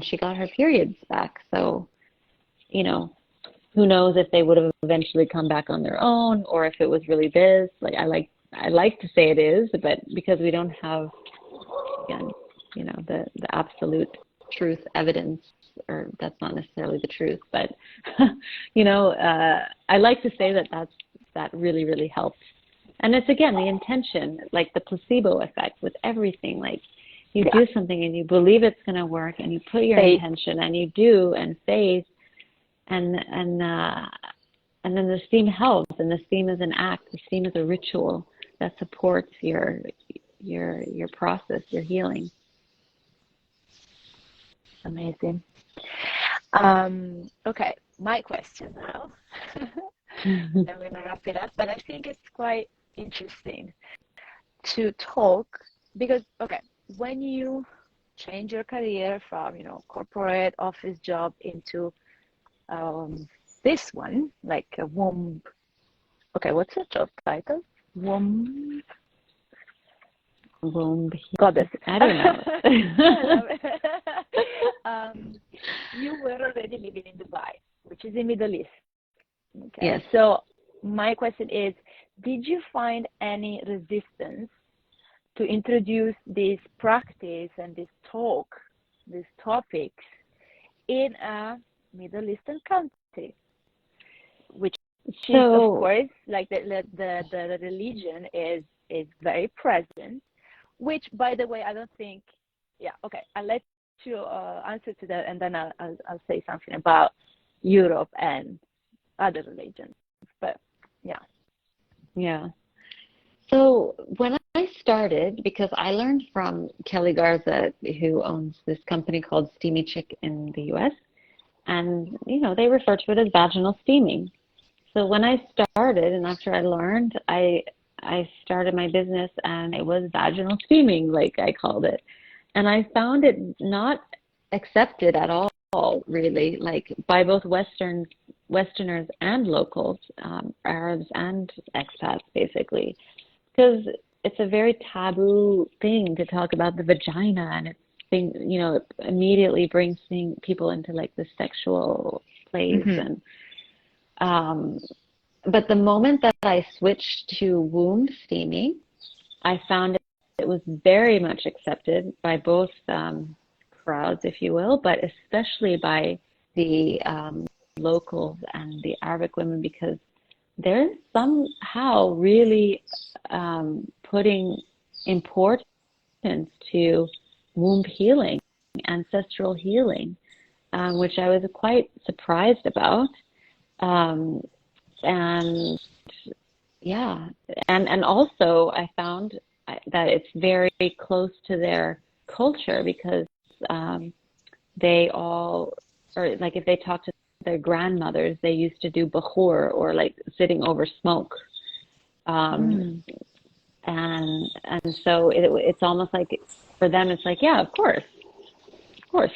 she got her periods back. So, who knows if they would have eventually come back on their own, or if it was really this. Like I like to say it is, but because we don't have, again, the absolute truth evidence, or that's not necessarily the truth, but I like to say that really, really helps. And it's, again, the intention, like the placebo effect with everything. Like you do something and you believe it's going to work, and you put your intention, and you do, and faith, and then the steam helps, and the steam is an act. The steam is a ritual that supports your process, your healing. Amazing. Okay, my question now. I'm going to wrap it up, but I think it's quite interesting to talk, because, when you change your career from, corporate office job into this one, like a womb. Okay, what's the job title? Womb. womb. Goddess. I don't know. I love it. You were already living in Dubai, which is in Middle East. Okay. Yes. So my question is, did you find any resistance to introduce this practice and this talk, these topics in a Middle Eastern country, which is, of course, like the religion is very present, which, by the way, I don't think, yeah, okay, I'll let you answer to that, and then I'll say something about Europe and other religions, but yeah. Yeah. So when I started, because I learned from Kelly Garza, who owns this company called Steamy Chick in the US, and, they refer to it as vaginal steaming. So when I started, and after I learned, I started my business, and it was vaginal steaming, like I called it. And I found it not accepted at all, really, like by both Westerners and locals, Arabs and expats, basically, because it's a very taboo thing to talk about the vagina, and it immediately brings people into like the sexual place. Mm-hmm. And but the moment that I switched to womb steaming, I found it was very much accepted by both crowds, if you will, but especially by the locals and the Arabic women, because they're somehow really putting importance to womb healing, ancestral healing, which I was quite surprised about. And yeah, and also I found that it's very close to their culture, because they all, or like if they talk to their grandmothers, they used to do bahur, or like sitting over smoke. And so it's almost like for them, it's like, yeah, of course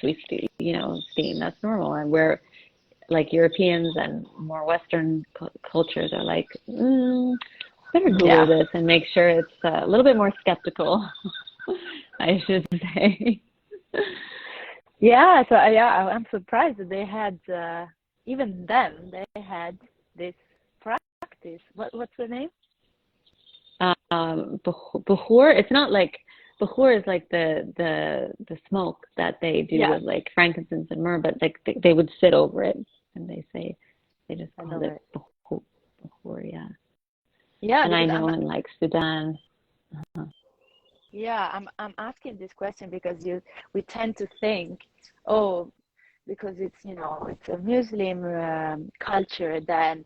we steam, that's normal. And we're like Europeans and more Western cultures are like, better Google this and make sure it's a little bit more skeptical, I should say. Yeah, so I'm surprised that they had, even then, they had this practice. What's the name? Bahur. It's not like, bahur is like the smoke that they do with like frankincense and myrrh, but like they would sit over it, and they just call it bahur. Yeah. Yeah. And I know in like Sudan. Yeah, I'm asking this question because we tend to think, because it's it's a Muslim culture, then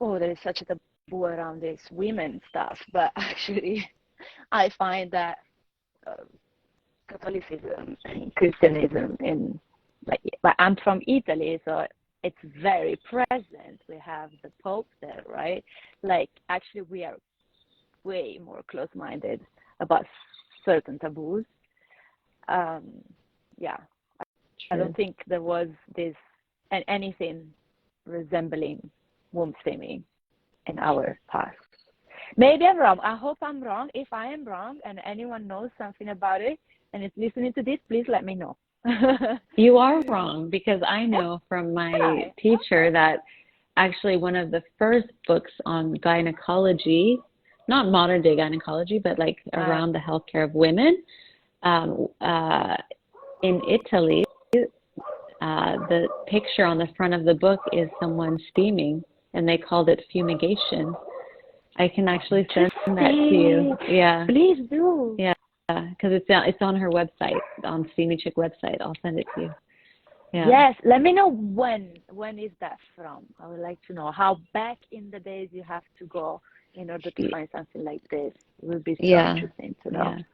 there is such a taboo around this women stuff. But actually, I find that Catholicism and Christianism but I'm from Italy, so it's very present. We have the Pope there, right? Like, actually, we are way more close-minded about certain taboos. I don't think there was anything resembling womb steaming in our past. Maybe I'm wrong. I hope I'm wrong. If I am wrong and anyone knows something about it and is listening to this, please let me know. You are wrong, because I know from my teacher that actually one of the first books on gynecology, not modern day gynecology, but like around the healthcare of women, in Italy, the picture on the front of the book is someone steaming, and they called it fumigation. I can actually send that to you. Yeah. Please do. Yeah, because it's on her website, on Steamy Chick website. I'll send it to you. Yeah. Yes, let me know when is that from. I would like to know how back in the days you have to go in order to find something like this. It would be so interesting to know. Yeah.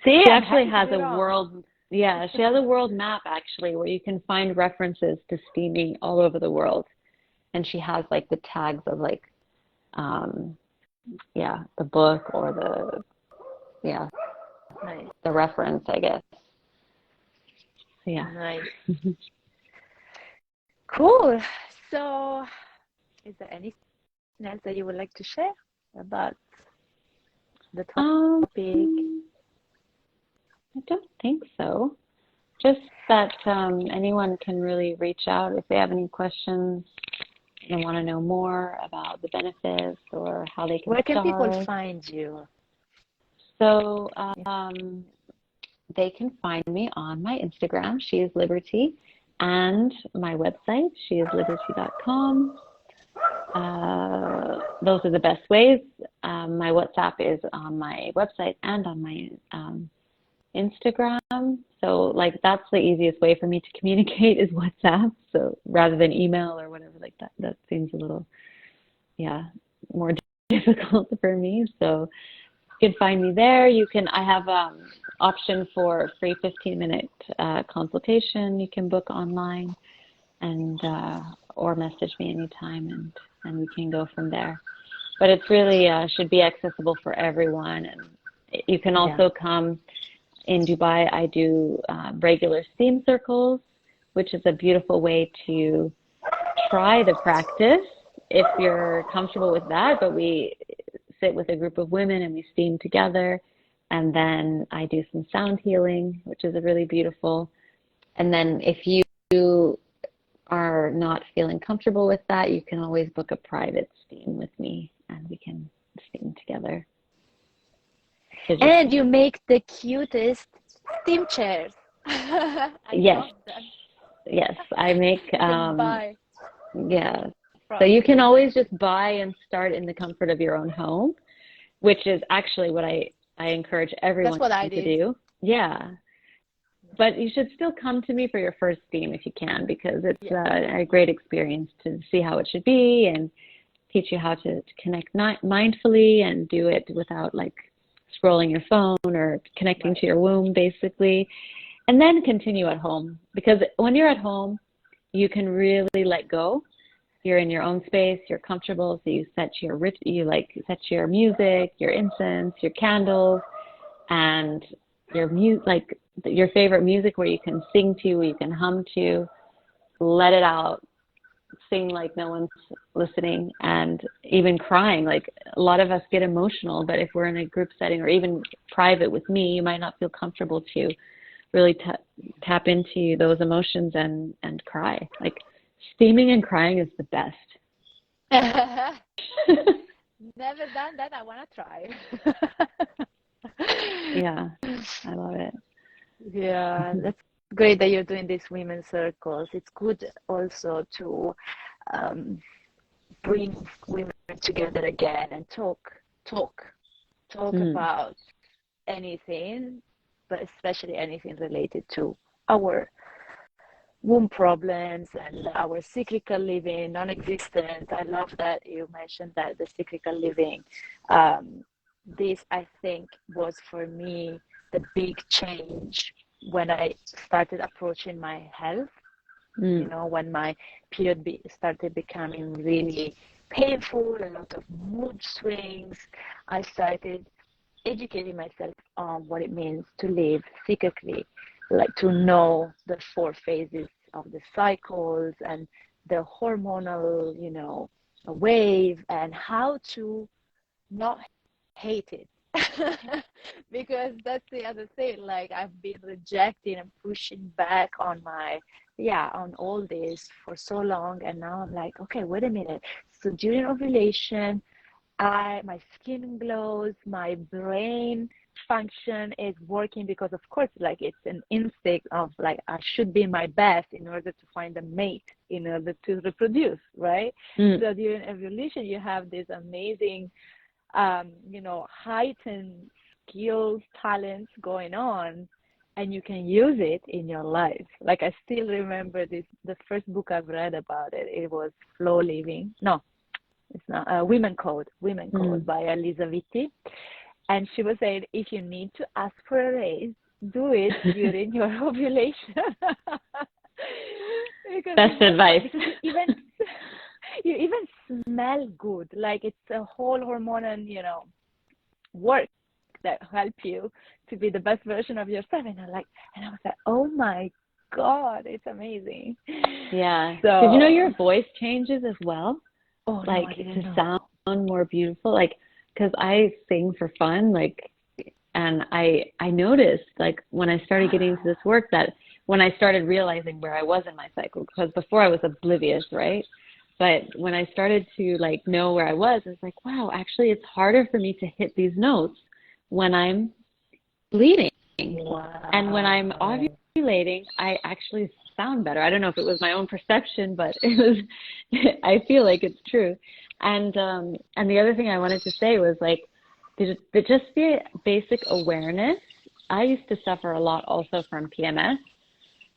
See, she actually has a world. Yeah, she has a world map actually where you can find references to steaming all over the world, and she has like the tags of like, the book or the reference, I guess. Yeah. Nice. Cool. So, is there anything else that you would like to share about the Um, topic? I don't think so. Just that anyone can really reach out if they have any questions and want to know more about the benefits or how they can Where can people start. find you? So they can find me on my Instagram, She is Liberty, and my website, sheisliberty.com. Those are the best ways. My WhatsApp is on my website and on my Instagram. So like that's the easiest way for me to communicate is WhatsApp. So rather than email or whatever like that, that seems a little, more difficult for me. So you can find me there. I have option for free 15-minute consultation. You can book online and or message me anytime and we can go from there. But it's really should be accessible for everyone. And you can also come in Dubai. I do regular steam circles, which is a beautiful way to try the practice if you're comfortable with that. But we sit with a group of women and we steam together. And then I do some sound healing, which is a really beautiful. And then if you are not feeling comfortable with that, you can always book a private steam with me and we can steam together. And you make the cutest steam chairs. Yes. Love them. Yes, I make, buy so you can always just buy and start in the comfort of your own home, which is actually what I encourage everyone to do. Yeah. But you should still come to me for your first steam if you can, because it's a great experience to see how it should be and teach you how to connect mindfully and do it without like scrolling your phone or connecting to your womb, basically. And then continue at home, because when you're at home, you can really let go. You're in your own space, you're comfortable, so you set your music, your incense, your candles, and your favorite music where you can sing to, where you can hum to, let it out, sing like no one's listening, and even crying. Like a lot of us get emotional, but if we're in a group setting or even private with me, you might not feel comfortable to really tap into those emotions and cry. Like steaming and crying is the best. Never done that. I want to try. Yeah, I love it. Yeah, that's great that you're doing these women's circles. It's good also to bring women together again and talk about anything, but especially anything related to our womb problems and our cyclical living, non-existent. I love that you mentioned that the cyclical living. This, I think, was for me the big change when I started approaching my health. You know, when my period started becoming really painful, a lot of mood swings, I started educating myself on what it means to live cyclically, like to know the 4 phases of the cycles and the hormonal, wave, and how to not hate it. Because that's the other thing, like I've been rejecting and pushing back on on all this for so long, and now I'm like, okay, wait a minute. So during ovulation, my skin glows, my brain function is working, because of course, like it's an instinct of like I should be my best in order to find a mate, in order to reproduce, right? So during ovulation, you have this amazing heightened skills, talents going on, and you can use it in your life. Like I still remember the first book I've read about it. It was Flow Living. No, it's not. Women Code by Elizaveti. And she was saying, if you need to ask for a raise, do it during your ovulation. Best advice. Because you even smell good. Like it's a whole hormonal, work that help you to be the best version of yourself. And I was like, oh my God, it's amazing. Yeah. So, did you know your voice changes as well? Oh, like no, to sound more beautiful. Like because I sing for fun, like, and I noticed, like, when I started getting into this work, that when I started realizing where I was in my cycle, because before I was oblivious, right? But when I started to like know where I was like, wow, actually it's harder for me to hit these notes when I'm bleeding. Wow. And when I'm ovulating, I actually sound better. I don't know if it was my own perception, but it was, I feel like it's true. And the other thing I wanted to say was like, just the basic awareness. I used to suffer a lot also from PMS.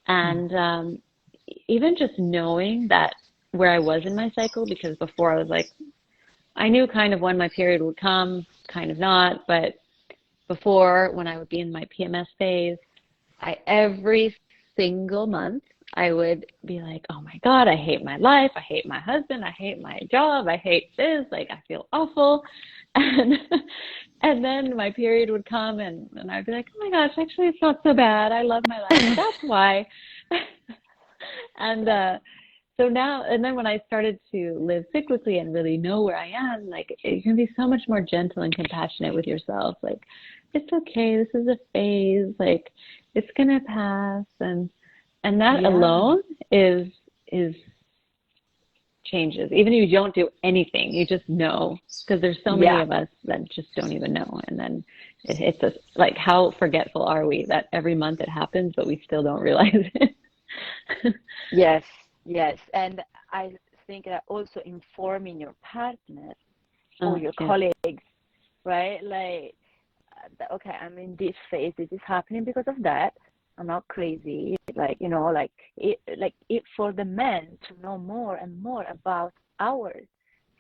And even just knowing that where I was in my cycle, because before I was like, I knew kind of when my period would come, kind of not, but before, when I would be in my PMS phase, every single month I would be like, oh my God, I hate my life, I hate my husband, I hate my job, I hate this, like I feel awful. And then my period would come and I'd be like, oh my gosh, actually it's not so bad. I love my life. That's why. And so now, and then when I started to live cyclically and really know where I am, like you can be so much more gentle and compassionate with yourself. Like, it's okay, this is a phase, like it's gonna pass, and that alone is changes. Even if you don't do anything, you just know, because there's so many of us that just don't even know. And then it's just like, how forgetful are we that every month it happens, but we still don't realize it. Yes, and I think that also informing your partner or your colleagues, right? Like, okay, I'm in this phase. This is happening because of that. I'm not crazy. Like, you know, like it for the men to know more and more about our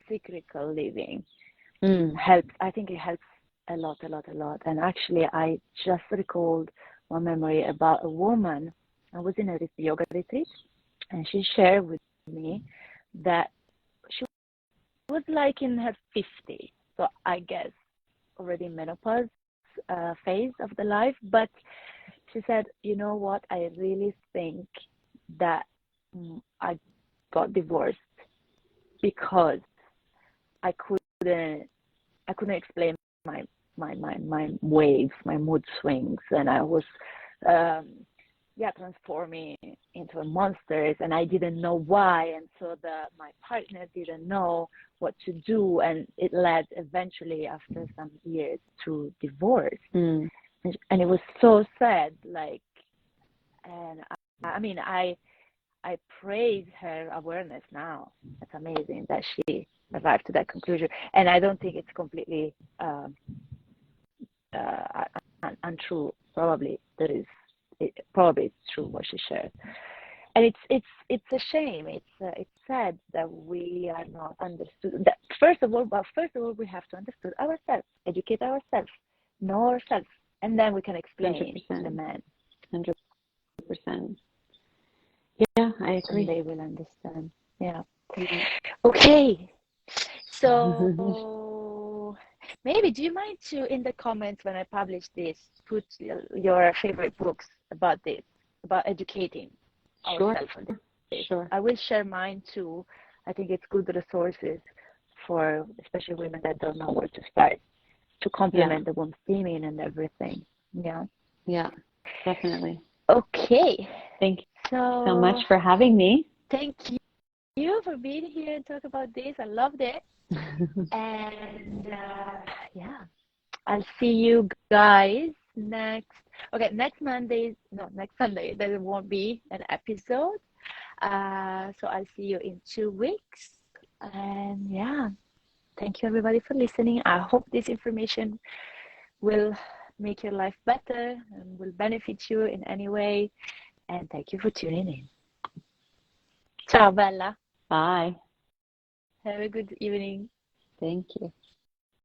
cyclical living helps. I think it helps a lot. And actually, I just recalled one memory about a woman. I was in a yoga retreat, and she shared with me that she was like in her 50s, so I guess already menopause phase of the life. But she said, you know what, I really think that I got divorced because I couldn't explain my waves, my mood swings, and I was transforming into a monster, and I didn't know why, and so my partner didn't know what to do, and it led eventually after some years to divorce. And it was so sad, like, and I mean, I praise her awareness now. It's amazing that she arrived to that conclusion, and I don't think it's completely untrue. Probably probably it's true what she shared, and it's a shame. It's sad that we are not understood. That first of all, we have to understand ourselves, educate ourselves, know ourselves, and then we can explain 100%. the man. 100%. Yeah, I agree. And they will understand. Yeah. Okay. So maybe, do you mind to, in the comments when I publish this, put your favorite books about this, about educating ourselves on this? Sure. I will share mine too. I think it's good resources for especially women that don't know where to start, to complement the womb steaming and everything. Yeah. Yeah, definitely. Okay. Thank you so much for having me. Thank you for being here and talk about this. I loved it. And I'll see you guys next Sunday. There won't be an episode. So I'll see you in 2 weeks. And thank you everybody for listening. I hope this information will make your life better and will benefit you in any way. And thank you for tuning in. Ciao, Bella. Bye. Have a good evening. Thank you.